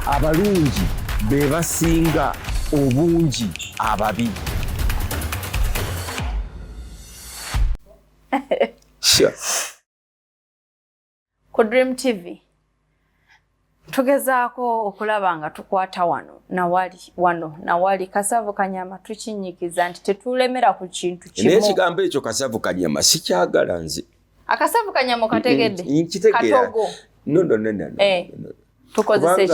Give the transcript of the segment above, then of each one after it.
Abalungi Bebasinga, Obungi, Ababi. Sure. Ku DreamTV tugezaako okulaba nga tukwata wano kasavu kanyama tukinyikiza nti tetulemera ku kintu kimu. N'ekigambo ekyo kasavu kanyama sikyagala nze. Akasavu kanyama kategedde katogo. No. Tukozese ki?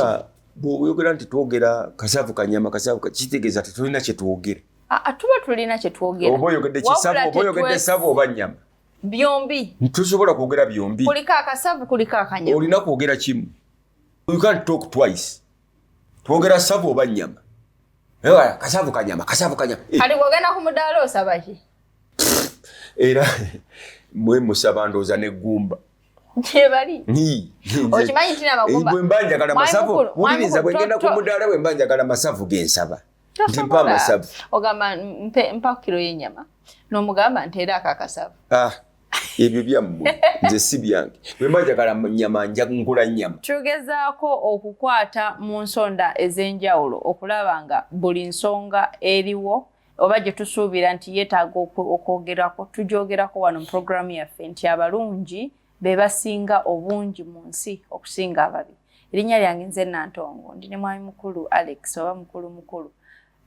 Bw'oyogera nti twogera kasavu kanyama kitegeeza tetulina kye twogera. Tuba tulina kye twogera. Oba oyogedde kisavu, oba oyogedde savu oba nnyama. Byombi. Tusobola kwogera byombi. Kuliko akasavu kuliko akanyama. Olina kwogera kimu. You can't talk twice. Twogera savu oba nnyama. Kasavu kanyama. Kali kwogenda ku mudaala osaba ki? Era mwe musaba ndooza n'eggumba. Gye bali? Okimanyi nti n'amagumba. Bwe mba njagala masavu. Wuliriza bwe ngenda ku mudaala bwe mba njagala masavu gensaba. Nti mpa amasavu. Ogamba mpa kilo y'ennyama. N'omugamba nteera akakasavu. Ebyo byammwe nze si byange. Bwe mba njagala nnyama njagula nnyama. Tugezaako okukwata mu nsonda ez'enjawulo okulaba nga buli nsonga eriwo oba gye tusuubira nti yeetaaga okwogerako tugyogerako wano mu puroguramu yaffe nti abalungi be basinga obungi mu nsi okusinga ababi. Erinnya lyange nze Nantongo ndi ne mwami mukulu Alex oba mukulu.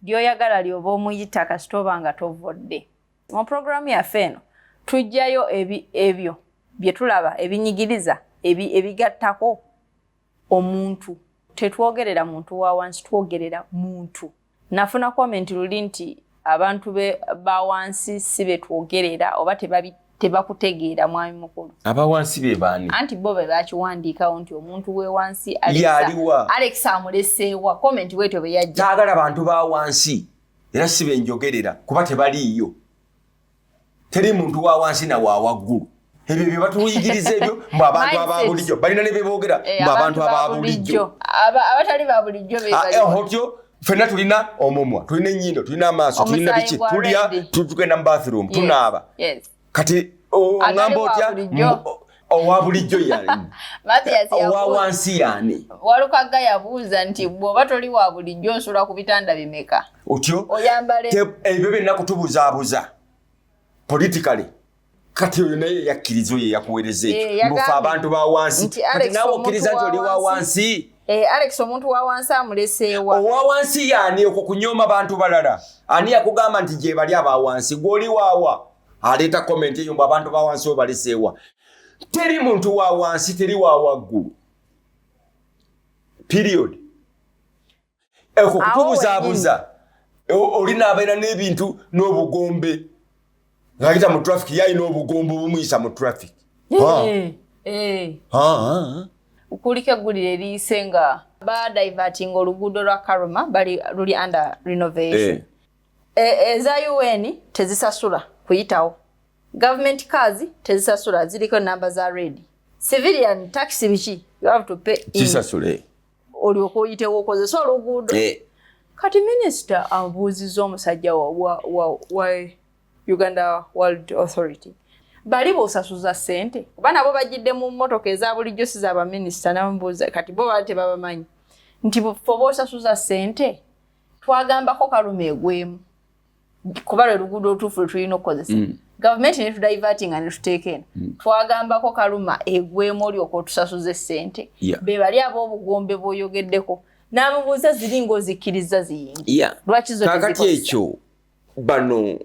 By'oyagala lyoba omuyita kasita oba nga tovodde. Mu puroguramu yaffe eno tujjayo ebyo bye tulaba ebinyigiriza ebigattako omuntu. Tetwogerera muntu wa wansi, twogerera muntu. Nafuna comment luli nti abantu ba wansi si be twogerera oba tebakutegeera mwami mukulu. Aba wansi be baani? Anti bo be bakiwandiikawo nti omuntu we wansi Alex amuleseewa. Comment weetyo be yajja. Taagala abantu ba wansi era si be njogerera kuba tebaliiyo. Teri muntu wa wansi na wa waggulu. Ebyo bye batuyigiriza ebyo mbu abantu ababulijjo balina ne beboogera mbu abantu ababulijjo. Abatali babulijjo be bali. Hotyo fenna tulina omumwa, tulina ennyindo, tulina amaaso, tulina biki, tulya, tugenda mu bathroom, tunaaba. Kati ngamba otya owa bulijjo yani. Owa wansi yani. Walukaga yabuuza nti bw'oba toli wa bulijjo nsula ku bitanda bimeka. Otyo oyambale ebyo byenna kutubuzaabuza politically. Kati oyo naye yakkirizo ye yakuweereza ekyo mufa abantu ba wansi. Kati naawe okkiriza nti oli wa wansi. Alex omuntu wa wansi amuleseewa. Owa wansi yani okwo kunyooma bantu balala. Ani yakugamba nti gye bali aba wansi gw'oli waawa. Aleeta comment eyo mbu abantu ba wansi obaleseewa. Teri muntu wa wansi, teri wa waggulu. Period. Okwo kutubuzaabuza. Olina abeera n'ebintu n'obugombe. Ngayita mu traffic yalina obugombe bumuyisa mu traffic. Kuliko eggulire eriyise nga badiverting oluguudo lwa Karuma luli under renovation. Eza UN tezisasula kuyitawo. Government cars tezisasula ziriko namba za red. Civilian taxi biki you have to pay. Zisasule. Olyoka oyitewo okozesa oluguudo. Kati minister abuuzizza omusajja wa Uganda World Authority. Bali bosasuza sente. Kuba nabo bajidde mu mmotoka eza bulijjo si za baminisita n'ambuuza kati bo bate babamanyi. Nti fo bosasuza sente twagambako Karuma egwemu. Kuba lwe luguudo otuufu tulina okukozesa. Government ne tudiverting and tuteekena. Twagambako Karuma egwemu olyoka otusasuze sente. Be bali ab'obugombe bw'oyogeddeko. N'amubuuza ziri ng'ozikkiriza ziyingi. Lwaki zo kakati ekyo bano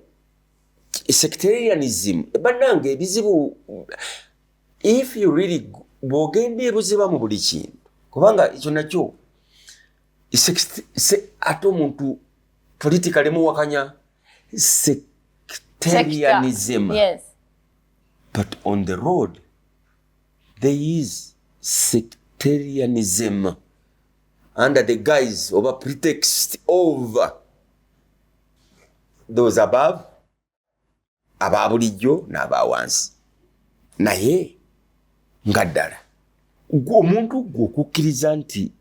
sectarianism banange ebizibu if you really bogende ebuziba mu buli kintu kubanga ekyo nakyo ate omuntu politically muwakanya sectarianism. Yes. But on the road there is sectarianism under the guise of a pretext of those above ababulijjo n'aba wansi. Naye nga ddala omuntu gw'okukkiriza nti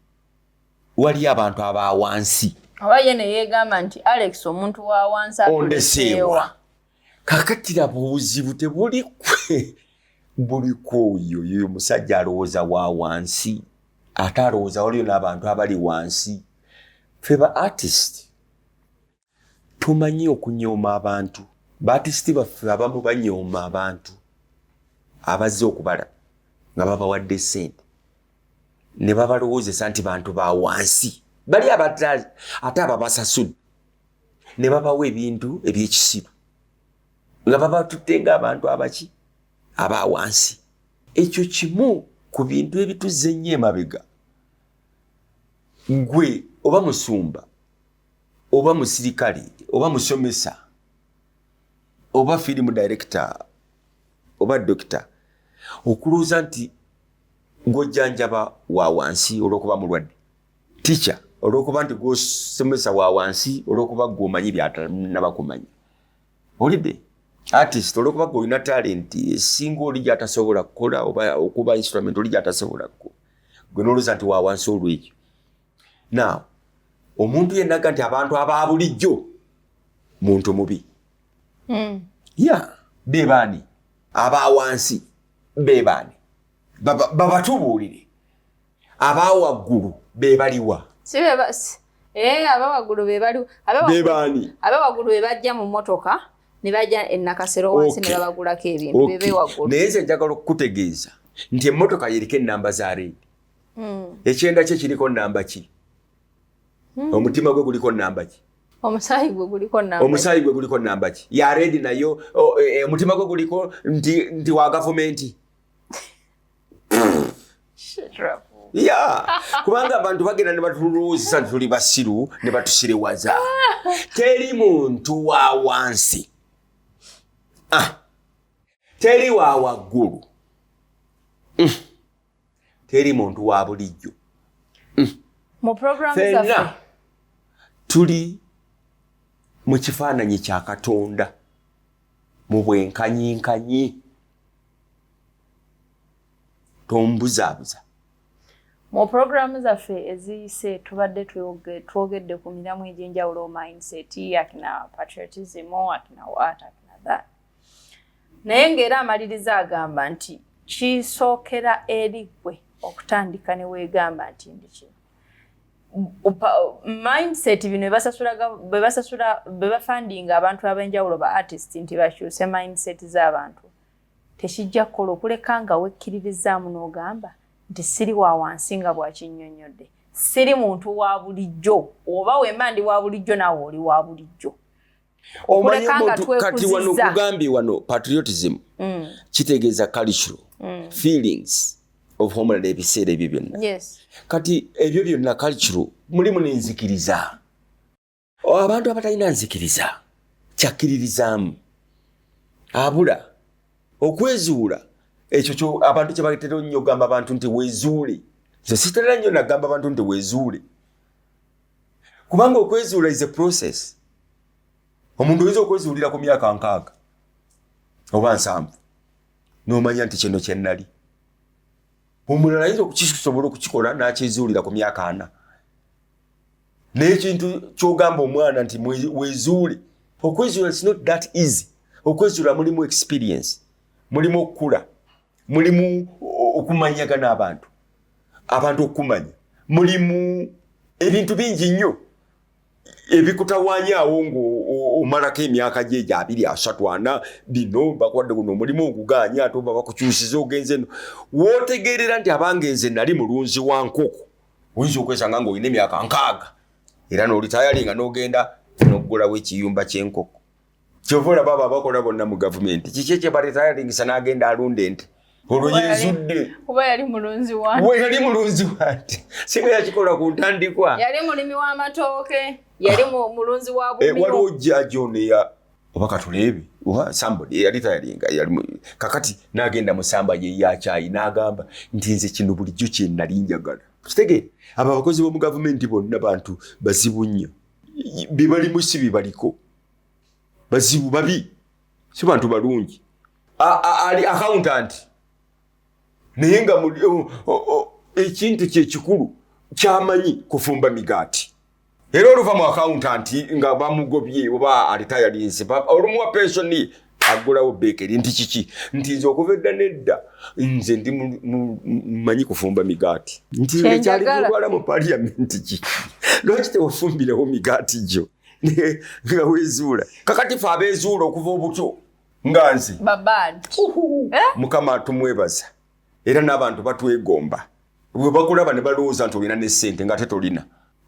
wali abantu aba wansi. Oba ye ne yeegamba nti Alex omuntu wa wansi ondeseewa. Kakatira buzibu tebuli buliko oyo musajja alowooza wa wansi ate alowooza waliyo n'abantu abali wansi. Ffe ba artist tumanyi okunyooma abantu. Ba-artist baffe abamu banyooma abantu abazze okubala nga babawadde ssente ne babalowoozesa nti bantu ba wansi. Bali ate ababasasudde ne babawa ebintu eby'ekisiru nga babatutte ng'abantu abaki aba wansi. Ekyo kimu ku bintu ebituzze nnyo emabega. Gwe oba musumba oba musirikale oba musomesa oba film director oba doctor okulowooza nti ng'ojjanjaba wa wansi olw'okuba mulwadde. Teacher olw'okuba nti gw'osomesa wa wansi olw'okuba gw'omanyi by'atanaba kumanya. Olidde artist olw'okuba gw'olina talent esinga oli gy'atasobola kukola oba okuba instrument oli gy'atasobola kukola. Gwe n'olowooza nti wa wansi olw'ekyo. Now omuntu yennaga nti abantu aba bulijjo muntu mubi. Bebaani aba wansi bebaani babatubuulire. Aba waggulu bebaliwa. Si bebasi. Aba waggulu bebaliwa. Bebaani aba waggulu bebajja mu mmotoka ne bajja ennakasero wansi ne babagulako ebintu bebe waggulu. Naye nze njagala okukutegeeza nti emmotoka yeriko ennamba za reedi. Ekyenda kye kiriko nnamba ki? Omutima gwe guliko nnamba ki? Omusaayi gwe guliko nnamba. Omusaayi gwe guliko nnamba ki? Ya reedi nayo omutima gwe guliko nti wa gavumenti. Kubanga abantu bagenda ne batuluuzisa nti tuli basiru ne batusiriwaza. Teri muntu wa wansi. Teri wa waggulu. Teri muntu wa bulijjo. Mu programu zaffe tuli mu kifaananyi kya Katonda mu bwenkanyinkanyi. Tombuzaabuza. Mu programu zaffe eziyise tubadde twogedde ku miramu egy'enjawulo, mindset, akina patriotism, akina what, akina that. Naye ng'era amaliriza agamba nti kisookera eri ggwe okutandika ne weegamba nti ndi kino. Mindset bino bebafandinga abantu ab'enjawulo ba artist nti bakyuse mindset z'abantu. Tekijja kukola okuleka nga wekkiririzaamu n'ogamba nti siri wa wansi nga bwakinnyonnyodde. Siri muntu wa bulijjo. Oba wemba ndi wa bulijjo naawe oli wa bulijjo. Okuleka nga twekuzizza. Kati wano kugambye wano patriotism kitegeeza cultural feelings of homeland ebiseera ebyo byonna. Yes. Kati ebyo byonna cultural mulimu n'enzikiriza. Abantu abatalina nzikiriza kyakkiririzaamu. Abula okwezuula ekyo kyo abantu kye batera nnyo ogamba abantu nti weezuule. Nze sitera nnyo nagamba abantu nti weezuule. Kubanga okwezuula is a process. Omuntu oyinza okwezuulira ku myaka 6 oba 7 n'omanya nti kino kye nnali. Omulala ayinza okukisobola okukikola n'akyezuulira ku myaka 4. N'ekintu ky'ogamba omwana nti weezuule. Okwezuula is not that easy. Okwezuula mulimu experience. Mulimu okukula. Mulimu okumanyagana abantu. Abantu okumanya. Mulimu ebintu bingi nnyo ebikutawaanyaawo ng'omalako emyaka gye 2, 3, 4 bino bakwadde guno omulimu ogugaanya ate oba bakukyusiza ogenze no. Wootegeerera nti abangenze nali mulunzi wa nkoko. Oyinza okwesanga ng'olina emyaka 6 era n'olitayalinga n'ogenda n'oggulawo ekiyumba ky'enkoko. Kyova olaba abo abakola bonna mu gavumenti kiki ekye baretayalingisa n'agenda alunda ente. Olwo yeezudde. Oba yali mulunzi wa nte. Yali mulunzi wa nte. Singa yakikola ku ntandikwa. Yali mulimi w'amatooke. Yali mulunzi wa bumiro. Waliwo jjajjo neya oba katuleebe oba somebody yalitayalinga kakati n'agenda mu ssamba ye ya caayi n'agamba nti nze kino bulijjo kye nali njagala. Kitegeera abo abakozi b'omu gavumenti bonna bantu bazibu nnyo. Bibalimu si bibaliko. Bazibu babi. Si bantu balungi. Ali accountant. Naye nga ekintu kyekikulu kyamanyi kufumba migaati. Era oluva mu accountant nga bamugobye oba alitayalinze olumuwa pensioni agulawo bakery nti kiki nti nze okuva edda nedda nze ndi manyi kufumba migaati nti ekyali kulwala mu parliament ki lwaki tewafumbirewo migaati gyo nga wezuula kakati fe abezuula okuva obuto nga nze mukama tumwebaza era n'abantu batwegomba bwe bakulaba ne balowooza nti olina ne ssente nga tetolina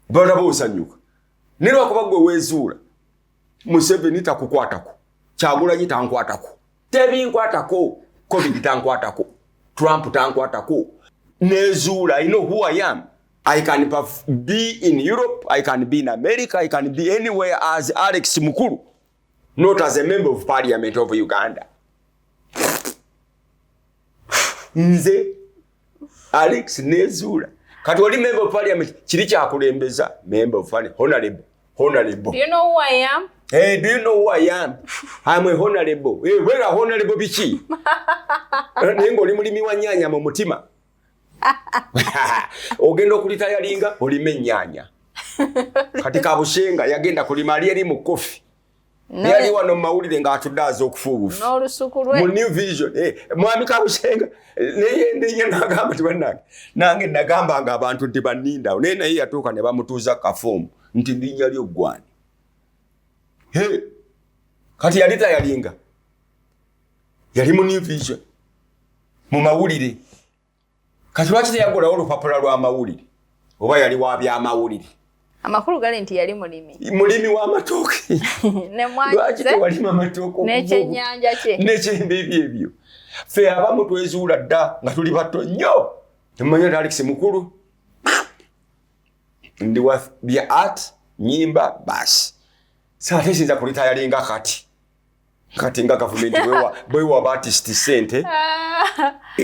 balaba osanyuka naye lwakuba gwe weezuula Museveni takukwatako Kyagulanyi tankwatako tebinkwatako COVID tankwatako Trump tankwatako nezuula I know who I am. I can be in Europe, I can be in America, I can be anywhere as Alex Mukulu, not as a member of parliament of Uganda. Nze Alex nezuula kati oli member of parliament kiri kyakulembeza member of parliament honorable. Do you know who I am? Hey, do you know who I am? I'm a honorable. Hey, where are honorable bichi? Nengo oli mulimi wa nyanya mu mutima. Ogenda okulitayalinga olime nyanya. Kati Kabushenga yagenda kulima ali mu kofi. Yali wano mawulire nga atuddaza okufuufu. N'olusukulwe. Mu New Vision. Mwami Kabushenga neye nagamba tibannange. Nange nagamba nga abantu tibanninda. Naye yatuuka ne bamutuuza kafomu nti linnya lyo gwani. Kati yalita yalinga. Yali mu New Vision. Mu mawulire. Kati lwaki teyagulawo olupapula lw'amawulire? Oba yali wa by'amawulire? Amakulu gali nti yali mulimi. Mulimi w'amatooke. Ne mwanyi lwaki tewalima amatooke? N'ekyennyanja kye. N'ekyembibi ebyo. Ffe abamu twezuula dda nga tuli bato nnyo. Temumanyi nti Alex Mukulu. Ndi wa bya art, nyimba, basi. Saa tesinza kulitayalinga kati. Kati nga gavumenti bwewa baartist sente.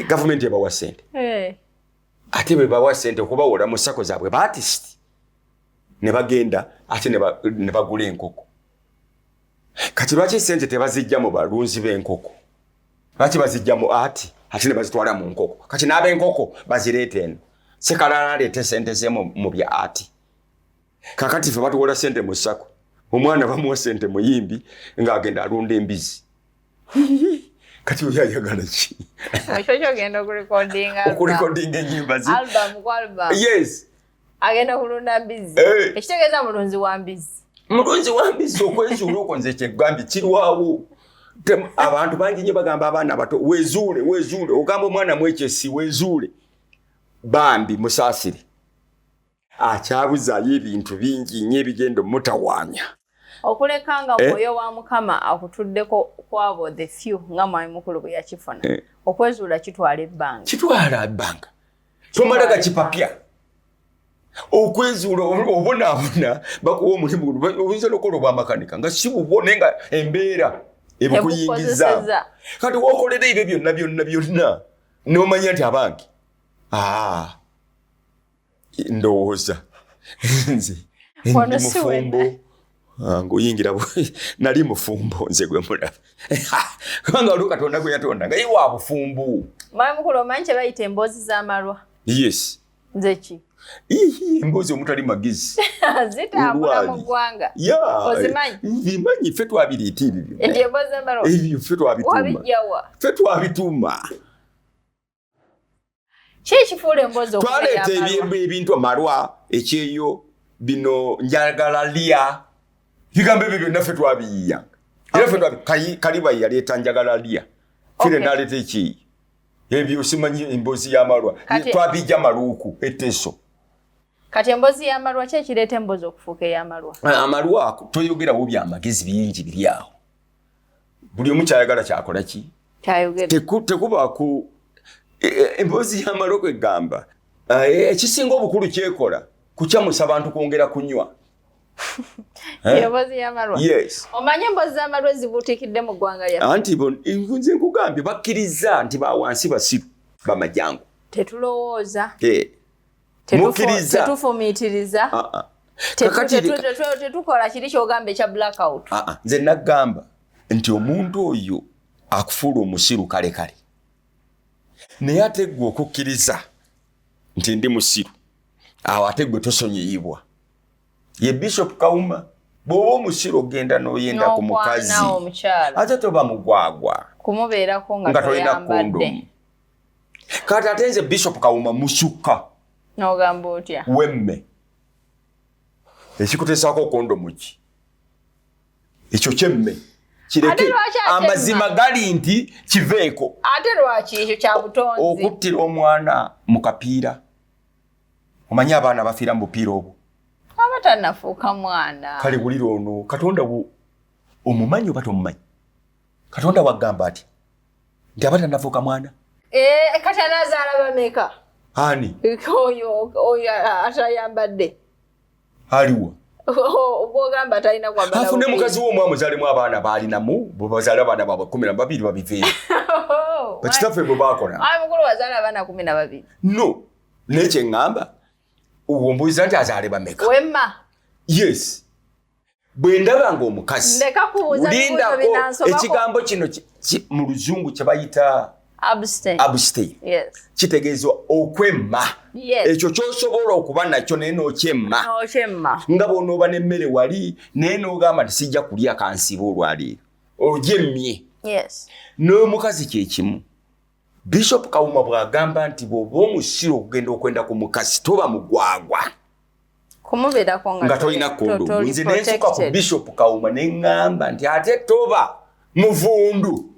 Gavumenti ebawa sente. Ate bwe bawa sente okubawola mu ssako zaabwe baartist. Ne bagenda ate ne bagula enkoko. Kati lwaki sente tebazijja mu balunzi b'enkoko? Lwaki bazijja mu art ate ne bazitwala mu nkoko? Kati n'ab'enkoko bazireete eno. Sekalala aleete sente ze mu bya art. Kakati ffe batuwola sente mu ssako. Omwana bamuwa sente muyimbi ng'agenda alunda embizi. Kati oyo ayagala ki? Ekyo ogenda okurekodinga ennyimba ze. Album ku album. Yes. Agenda kulunda mbizi. Ekitegeeza mulunzi wa mbizi. Mulunzi wa mbizi okwezuula okwo nze kyegambye kirwawo. Abantu bangi nnyo bagamba abaana abato weezuule. Ogamba omwana mwekyesi weezuule. Bambi musaasire. Akyabuzaayo ebintu bingi nnyo ebigenda mutawaanya. Okulekanga mwoyo wa Mukama akutuddeko kwabo the few nga Mwami Mukulu bwe yakifuna. Okwezuula kitwala ebbanga. Tomala gakipapya. Okwezuula obonaabona bakuwa omulimu oyinza n'okola obwamakanika nga si bubone nga embeera ebukuyingiza. Kati wookolera ebyo byonna n'omanya nti abange ndowooza nze ndi mufumbo ng'oyingira nali mufumbo nze gwe mulaba kubanga waliwo Katonda gwe yatonda nga ye wa bufumbo. Mwami Mukulu omanyi kye bayita emboozi z'amalwa? Yes. Nze ki? Emboozi omutali magezi. Zitambula mu ggwanga. Ozimanyi? Bimanyi ffe twabireeta ebyo. Enti emboozi z'amalwa? Ebyo ffe twabituuma. Wabijjawa? Ffe twabituuma. Ki ekifuula emboozi okuba y'amalwa? Twaleeta ebintu amalwa, ekyeyo, bino njagalalia. Bigambo ebyo byonna ffe twabiyiyanga. Era ffe Kaliba yaleeta njagalalia. Fire n'aleeta ekyeyo. Ebyo simanyi emboozi y'amalwa. Twabijja maluuku etteso. Kati emboozi y'amalwa ki ekireeta emboozi okufuuka ey'amalwa? Amalwa toyogerawo byamagezi bingi biri awo. Buli omu kyayagala kyakola ki? Kyayogera. Tekuba ku emboozi y'amalwa kwegamba. Ekisinga obukulu kyekola kukyamusa abantu kwongera kunywa. Emboozi y'amalwa? Yes. Omanyi emboozi z'amalwa ezibuutikidde mu ggwanga lyaffe? Anti nze nkugambye bakkiriza nti bawansi basiru bamajangu. Tetulowooza. Mukkiriza. Tetufumiitiriza. Tetukola kiri ky'ogamba ekya blackout. Nze nagamba nti omuntu oyo akufuula omusiru kale. Naye ate gwe okukkiriza nti ndi musiru. Awo ate gwe tosonyiyibwa. Ye Bishop Kauma bw'oba omussiru ogenda n'oyenda ku mukazi ate toba mugwagwa kumubeerako nga toyambadde. Kati ate nze Bishop Kawuma musukka n'ogamba otya wemme ekikuteesako kondomu ki ekyo kyemme kireke amazima gali nti kiveeko ate lwaki ekyo kya butonzi okuttira omwana mu kapiira omanyi abaana bafiira mu bupiira obwo abatannafuuka mwana kale wulira ono Katonda omumanyi oba tomumanyi Katonda wagamba ati nti abatannafuuka mwana kati anazaala bameka ani oyo atayambadde aliwa bwogamba talina kwambala afune mukazi w'omwamu zalimu abaana baalinamu bwebazaala abaana baabwe 12 babiveera bakitaffe bwe baakola mukulu wazaala abaana 12 no nekye ŋŋamba ombuuza nti azaale bameka wemma yes bwe ndaba ng'omukazi lindako ekigambo kino mu luzungu kye bayita abstain kitegeezwa okwemma ekyo ky'osobola okuba nakyo naye n'okyemma nga bw'onooba n'emmere wali naye n'ogamba nti sijja kulya kansiba olwaleero ogyemmye n'omukazi kye kimu Bishop Kawuma bw'agamba nti bw'oba omussiru okugenda okwenda ku mukazi toba mugwagwa kumubeerako nga tolina kondomu nze ne nsukka ku Bishop Kawuma ne ŋŋamba nti ate toba muvundu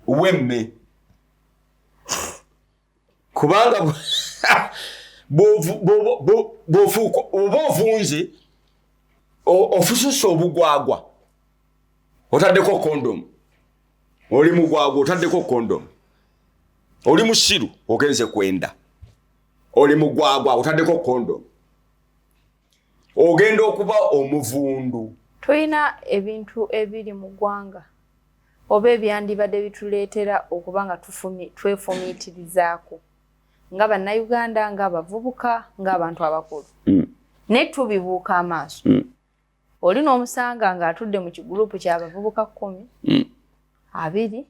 wemme kubanga bw'ofuuka oba ovunze ofususa obugwagwa otaddeko kondomu oli mugwagwa otaddeko kondomu oli mussiru ogenze kwenda oli mugwagwa otaddeko kondomu ogenda okuba omuvundu. Tulina ebintu ebiri mu ggwanga oba ebyandibadde bituleetera okuba nga twefumiitirizaako nga bannayuganda ng'abavubuka ng'abantu abakulu naye tubibuuka amaaso oli n'omusanga ng'atudde mu kigurupu ky'abavubuka 10 2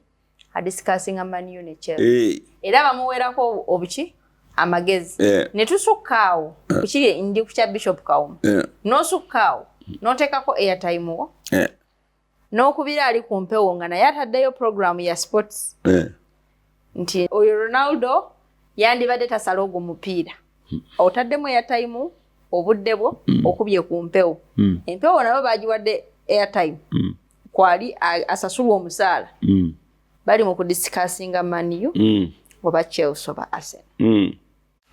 adisikasinga maniyo ne Chelsea era bamuweerako obuki amagezi ne tusukka awo kukiri ndi ku kya Bishop Kawuma n'osukka awo n'oteekako airtime wo n'okubira ali ku mpewo nga naye ataddeyo program ya sports nti oyo Ronaldo yandibadde tasala ogwo mupiira otaddemu airtime obudde bwo okubye ku mpewo empewo nabo bagiwadde airtime kwali asasulwa omusaala bali mu kudisikasinga maniyo oba Chelsea oba Arsenal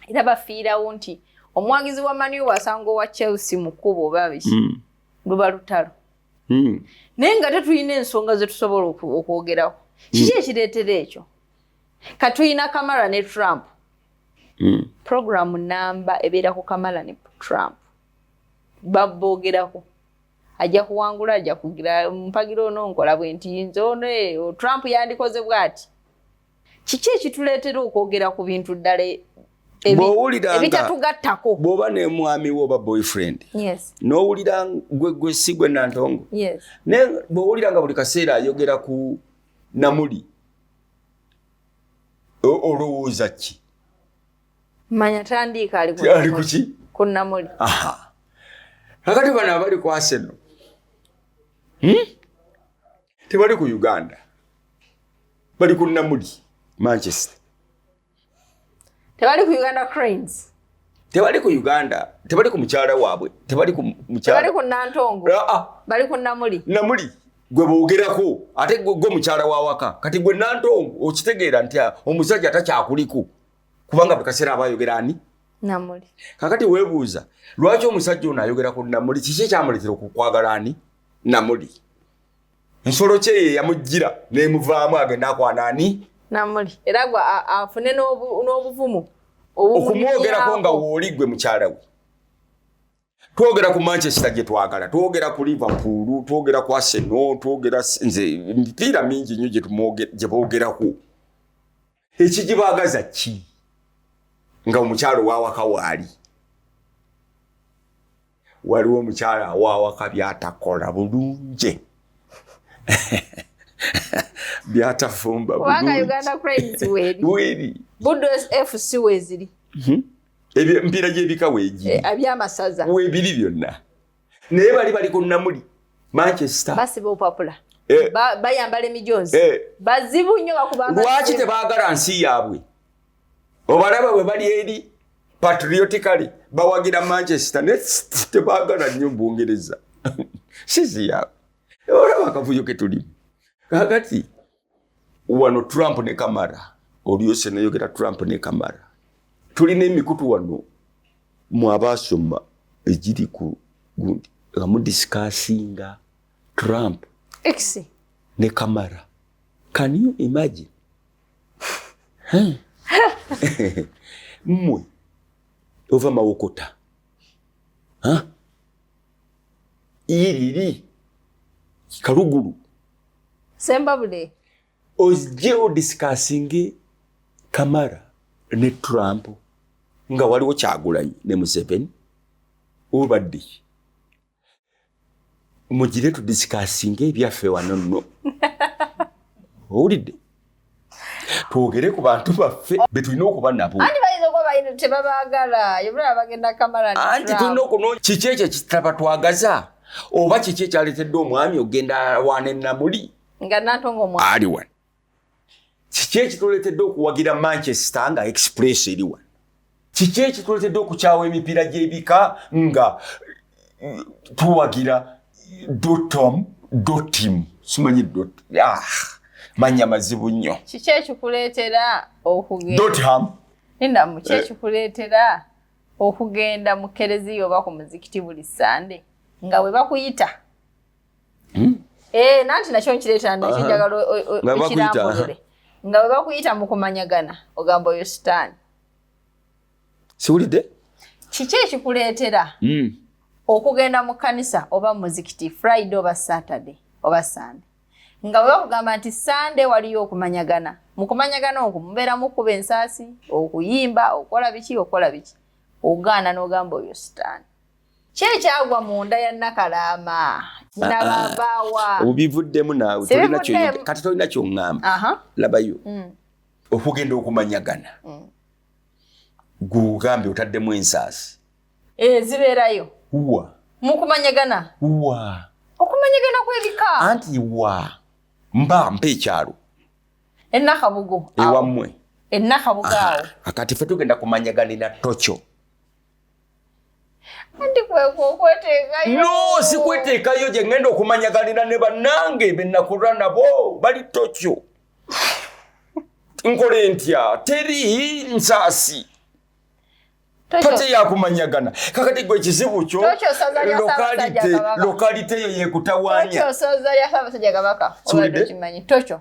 era bafiirawo nti omwagizi wa maniyo wasanga owa Chelsea mu kkubo oba biki luba lutalo naye nga tetulina ensonga ze tusobola okwogeraho kiki ekireetera ekyo katulina Kamala ne Trump programu namba ebeera ku Kamala ne Trump baboogerako ajja kuwangula ajja kugira mpagira ono nkola bwe nti nze ono Trump yandikoze bw'ati kiki ekituleetera okwogera ku bintu ddala ebitatugattako bw'oba ne mwami wo oba boyfriend n'owulira gwe si gwe Nantongo naye bw'owulira nga buli kaseera ayogera ku namuli olowooza ki manya tandiika ali kuki ku namuli kakati bano abali ku Arsenal tebali ku Uganda bali ku namuli Manchester tebali ku Uganda Cranes tebali ku Uganda tebali ku mukyala waabwe tebali ku mukyala tebali ku Nantongo bali ku namuli gwe boogerako ate gwe mukyala wa waka kati gwe Nantongo okitegeera nti omusajja takyakuliko kubanga buli kaseera abayogera ani namuli kakati weebuuza lwaki omusajja ono ayogera ku namuli kiki ekyamuleetera okukwagala ani namuli ensolo kye yamujjira n'emuvaamu agenda akwana ani namuli era gwe afune n'obuvumu okumwogerako nga wooli gwe mukyala we twogera ku Manchester gye twagala twogera ku Liverpool twogera ku Arsenal twogera nze emipiira mingi nnyo gye boogerako ekigibaagaza ki nga omukyalo wawaka waali waliwo omukyala wawaka byatakola bulungi byatafumba bulungi Uganda Cranes weri weri Bulldogs FC weziri Empiira gy'ebika weegi. Ebyamasaza. Weebiri byonna. Naye bali ku Namuli. Manchester. Basiba opapula. Bayambala emijozi. Bazibu nnyo bakubanga. Lwaki tebaagala nsi yaabwe? Obalaba bwe bali eri patriotically bawagira Manchester ne tebaagala nnyo Bungereza. Sisi yaabwe. Olaba akavuyo ke tulimu. Kakati wano Trump ne Kamala. Oliyose nayogera Trump ne Kamala. Tulina emikutu wano mu abasoma egiri ku gundi. Discussinga Trump ne Kamala. Can you imagine? Mwe ova mawokota. Iriri Kaluguru. Sembabule. Ozje discussinge Kamala ne Trump nga waliwo Kyagulanyi ne Museveni. Obadde mugire tu discussinge ebyaffe wano nno. Owulidde? Twogere ku bantu baffe be tulina okuba nabo. Anti bayinza okuba bayina tebabaagala. Yobulaba bagenda Kamala ne Trump. Anti tulina okunoonya kiki ekyo kitaba twagaza oba kiki ekyaleetedde omwami ogenda wane Namuli nga Nantongo omwami ali wano. Kiki ekituleetedde okuwagira Manchester nga Express eri wano. Kiki ekituleetedde okukyawa emipiira gy'ebika nga tuwagira Dotom simanyi dot manya mazibu nnyo. Kiki ekikuleetera okugenda Dotham ninda mu kiki ekikuleetera okugenda mu kereziya oba ku muzikiti buli Sande nga bwe bakuyita nanti nakyo nkireetera nekinjagala ekirambulire nga bwe bakuyita mu kumanyagana ogamba oyo sitaani. Siwulidde? Kiki ekikuleetera okugenda mu kanisa oba muzikiti Friday oba Saturday oba Sunday nga bwe bakugamba nti Sunday waliyo okumanyagana. Mu kumanyagana okwo mubeera mukuba ensaasi okuyimba okola biki ogaana n'ogamba oyo sitaani. Ki ekyagwa munda ya Nakalaama nababaawa obivuddemu naawe kati tolina ky'oŋŋamba. Labayo okugenda okumanyagana gugambe otaddemu ensaasi zibeerayo mu kumanyagana okumanyagana kw'ebika anti mpa ekyalo Ennakabugo ewammwe Ennakabugo awo akati ffe tugenda kumanyaganira Tokyo. Anti kweteekayo no si kweteekayo gye ngenda okumanyaganira ne bannange be nakulwa nabo bali Tokyo. Nkole ntya teri nsaasi pate ya kumanyagana kakati gwe ekizibu kyo lokalite eyo yekutawanya Tokyo soza ya Ssaabasajja Kabaka obadde okimanyi Tokyo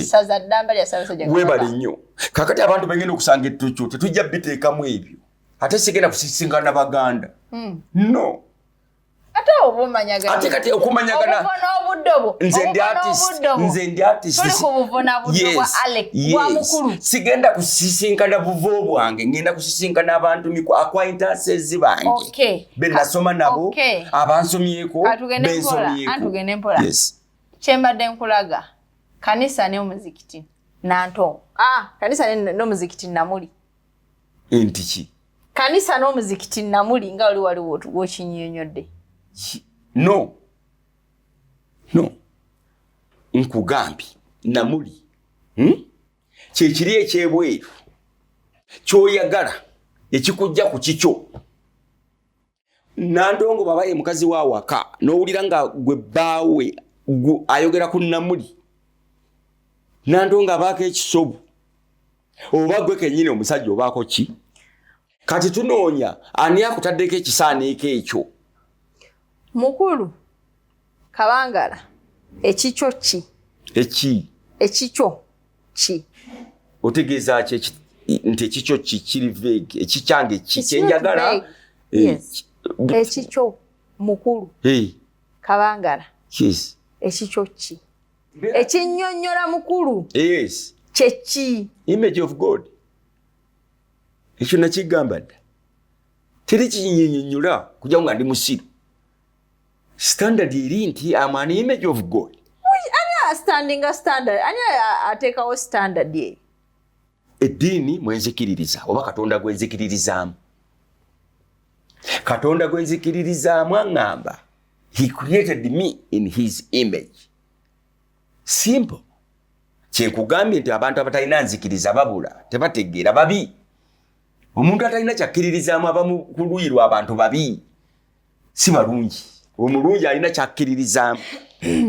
saza ddamba lya Ssaabasajja Kabaka webale nnyo. Kakati abantu bagenda okusanga Tokyo tetujja biteekamu ebyo ate sigenda kusisinkana Baganda no ate obumanyagana ate kati okumanyagana obuddobo nze ndi artist tuli ku buvuna buddo bwa Alex bwa Mukulu sigenda kusisinkana buvo bwange ngenda kusisinkana abantu acquaintances bange be nasoma nabo abansomyeko atugende mpola kyembadde nkulaga kanisa ne omuzikiti Nantongo kanisa n'omuzikiti Namuli entiki kanisa n'omuzikiti Namuli nga oli waliwo wokinnyonnyodde no nkugambye Namuli kyekiri ekyebweru kyoyagala ekikujja ku kikyo. Nantongo baba ye mukazi wa waka n'owulira nga gwe bbaawe ayogera ku Namuli Nantongo abaako ekisobu oba gwe kennyini omusajja obaako ki kati tunoonya ani akutaddeko ekisaaniiko ekyo. Mukulu Kabangala ekikyo ki ekikyo ki otegeeza ki nti ekikyo ki kiri vague ekikyange ki kyenjagala ekikyo Mukulu Kabangala ekikyo ki ekinnyonnyola Mukulu kyeki image of God ekyo nakigamba dda teri kinnyonnyola kujja nga ndi musiru standard eri nti am an image of God. Ani ateekawo standard ye eddiini mwenzikiririza oba Katonda gwenzikiririzaamu Katonda gwe nzikiririzaamu aŋŋamba, he created me in his image. Simple. Kyenkugambye nti abantu abatalina nzikiriza babula, tebategeera babi. Omuntu atalina kyakkiririzaamu abamu ku luuyi lwa abantu babi. Si balungi. Omulungi alina kyakkiririzaamu.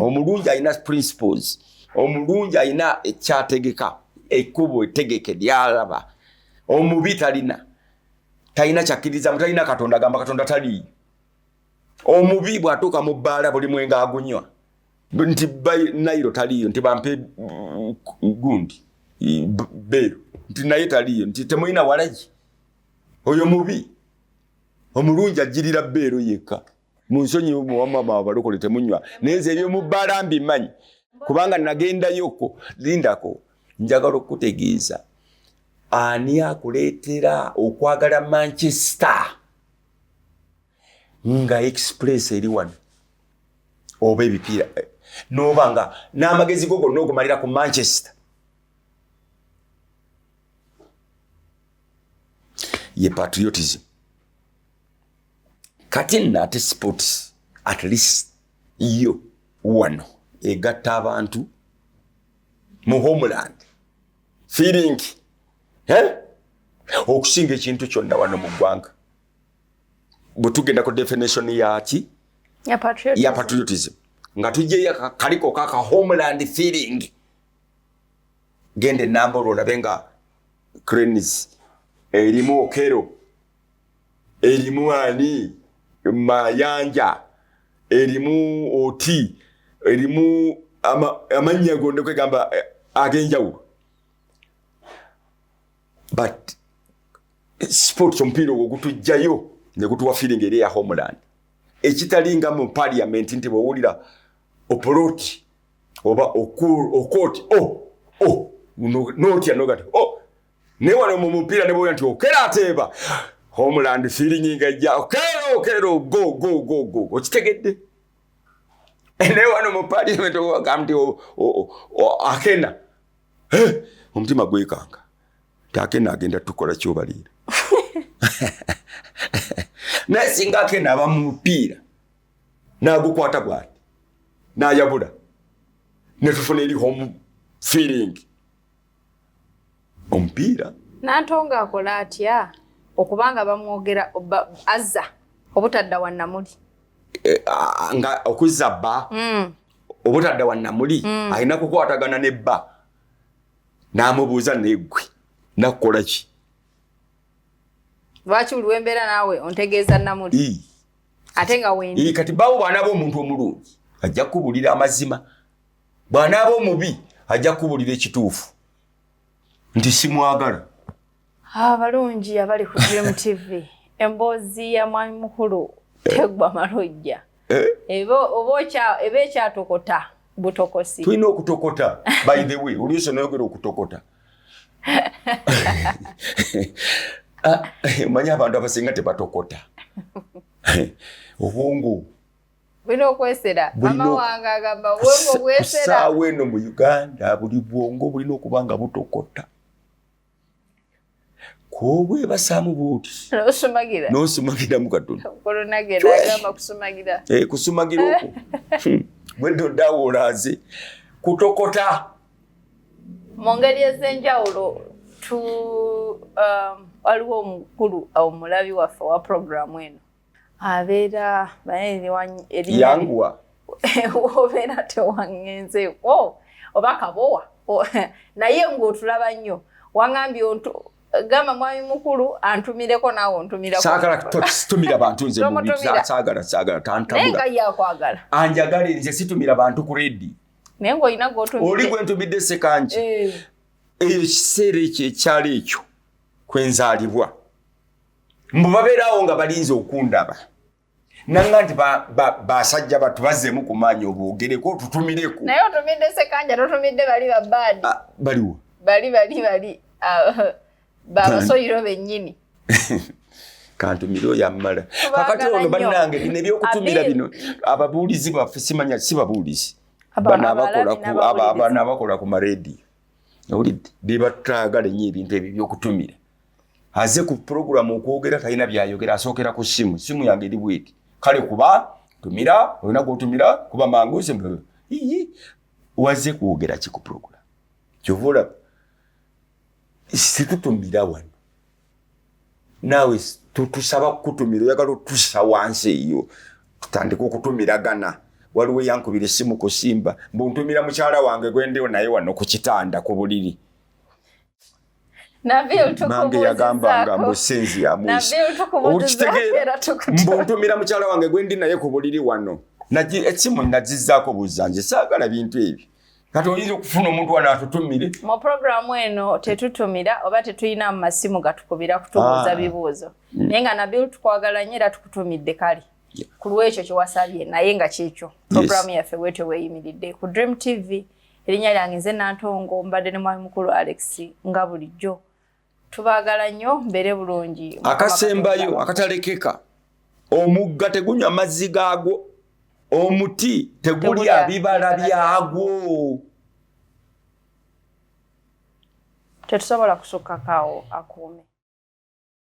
Omulungi alina principles. Omulungi alina ekyategeka, ekkubo ettegeke lyalaba. Omubi talina kyakkiririzaamu, talina Katonda, agamba Katonda taliiyo. Omubi bw'atuuka mu bbaala buli mwenga agunywa. Nti Nairo taliyo, nti bampe gundi beero, nti naye taliyo, nti temulina walagi. Oyo mubi. Omulungi ajjirira beero yekka. Munsonyi muwamama abalokole temunywa. Nenze ebyo mu bbaala mbimanyi. Kubanga nagendayoko, lindako, njagala okutegeeza. Ani akuleetera okwagala Manchester nga express eri wano? Oba ebipiira n'obanga n'amagezi go gonna ogumalira ku Manchester. Ye patriotism. Kati nate sports at least yo wano egatta abantu mu homeland feeling okusinga ekintu kyonna wano mu ggwanga. Bwe tugenda ku definition yaki ya patriotism nga tujje kaliko kaka homeland feeling, gende nambolo olabe nga cranes erimu okero, erimu ani mayanja, erimu oti, erimu amanya gonde kwegamba agenjawulo. But sports omupiira ogwo gutujjayo ne gutuwa feeling eri ya homeland. Ekitalinga mu parliament nti bwowulira opoloti oba okoti notya nogati ne wano mu mupiira ne bwoya nti okera ateeba homeland feeling ngajja okero go okitegedde. Ne wano mu parliament ogamdi akena omutima gwekanga takena agenda tukola kyobaliira. Nasinga akena aba mu mupiira nagukwata bwati nayabula ne tufuna eri home feeling omupiira. Nantongo akola atya okubanga bamwogera azza obutadda wa Namuli nga okuzabba obutadda wa Namuli alina kukwatagana nebba n'amubuuza negwe nakukola ki? Lwaki uliwembera nawe ontegeeza Namuli ate nga wendi kati bawo bw'anaaba omuntu omulungi ajja kubulira amazima, bw'anaaba omubi ajja kubulira ekituufu nti simwagala. Abalungi abali ku DreamTV emboozi ya mwami mukulu tegwa malojja eba ekyatokota butokosi. Tulina okutokota by the way oluusi noyogera okutokota. Manya abantu abasinga tebatokota. Obwongo bulina okwesera. Mama wange agamba obwongo bwesera. Saawa eno mu Uganda buli bwongo bulina okuba nga butokota. Kowe basaamu buti n'osumagira mu Katonda. Kolonagera agamba kusumagira. Kusumagira okwo bweddo ddawo olaze kutokota. Mu ngeri ez'enjawulo waliwo omukulu omulabi waffe wa programu eno abeera yanguwa obeera tewangenzeeko oba kabowa naye ng'otulaba nnyo wangambye gamba mwami mukulu antumireko naawe ontumirako. Saagala tumira bantu nze mubi saagala tantambula. Naye nga yakwagala anjagale nze situmira bantu ku redi. Naye ng'olina gw'otumidde. Oli gwe ntumidde sekanje. Eyo kiseera ekyo ekyali ekyo kwenzaalibwa mbu babeerawo nga balinze okundaba nanga nti basajja batu bazzeemu ku maanyi obwogereko tutumireko. Naye otumidde sekanja totumidde bali babbaadi. Baliwo bali babasoyiro bennyini. Kantumire oyo ammala kakati ono bannange bino ebyokutumira bino ababuulizi baffe simanya si babuulizi abaana abakola ku marediyo owulidde be batwagala ennyo ebintu ebyo byokutumira aze ku program okwogera talina byayogera asookera ku simu yange eri bweti kale kuba tumira olina gwotumira kuba manguze waze kwogera ki ku program kyovula situtumira wano nawe tutusaba kutumira oyagala otussa wansi eyo tutandika okutumiragana waliwo yankubira essimu ku simba mbuntumira mukyala wange gwendeyo naye wano ku kitanda ku buliri nange yagambanga mbusenzi ya mwisi okitegeera mbuntumira mukyala wange gwendi naye ku buliri wano essimu nagizaako buzanje saagala bintu ebyo kati oyinza okufuna omuntu wano atutumire mu programu eno tetutumira oba tetulina mu masimu gatukubira kutubuuza bibuuzo naye nga nabyo tukwagala nnyo era tukutumidde kale ku lwekyo kyewasabye naye nga kyekyo programu yaffe wetyo weeyimiridde ku DreamTV erinnya lyange nze Nantongo mbadde ne mwami mukulu Alex nga bulijjo tubaagala nnyo mbeere bulungi akasembayo akatalekeka omugga tegunywa mazzi gaagwo omuti tegulya bibala byagwo tetusobola kusukkako akuume